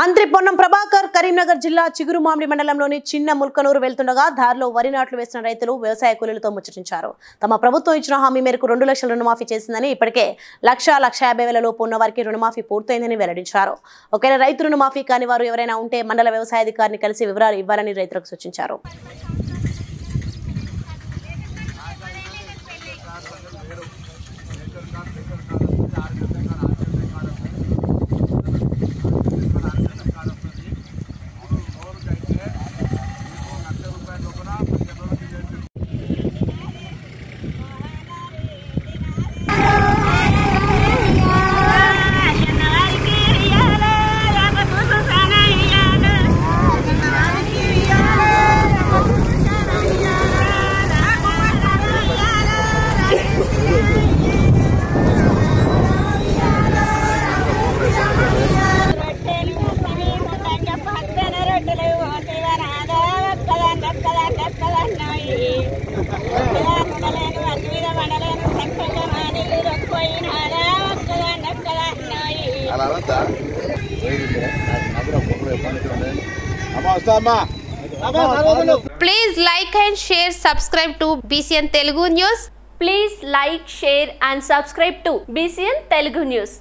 మంత్రి పొన్నం ప్రభాకర్ కరీంనగర్ జిల్లా చిగురుమామిడి మండలంలోని చిన్న ముల్కనూరు వెళ్తుండగా దారిలో వరి నాట్లు వేసిన రైతులు వ్యవసాయ కూలీలతో ముచ్చటించారు. తమ ప్రభుత్వం ఇచ్చిన హామీ మేరకు 2 లక్షల రుణమాఫీ చేసిందని, ఇప్పటికే 1,50,000 లోపు ఉన్న వారికి రుణమాఫీ పూర్తయిందని వెల్లడించారు. ఒకవేళ రైతు రుణమాఫీ కాని వారు ఎవరైనా ఉంటే మండల వ్యవసాయాధికారిని కలిసి వివరాలు ఇవ్వాలని రైతులకు సూచించారు. Please like and share, subscribe to BCN Telugu News. Please like, share and subscribe to BCN Telugu News.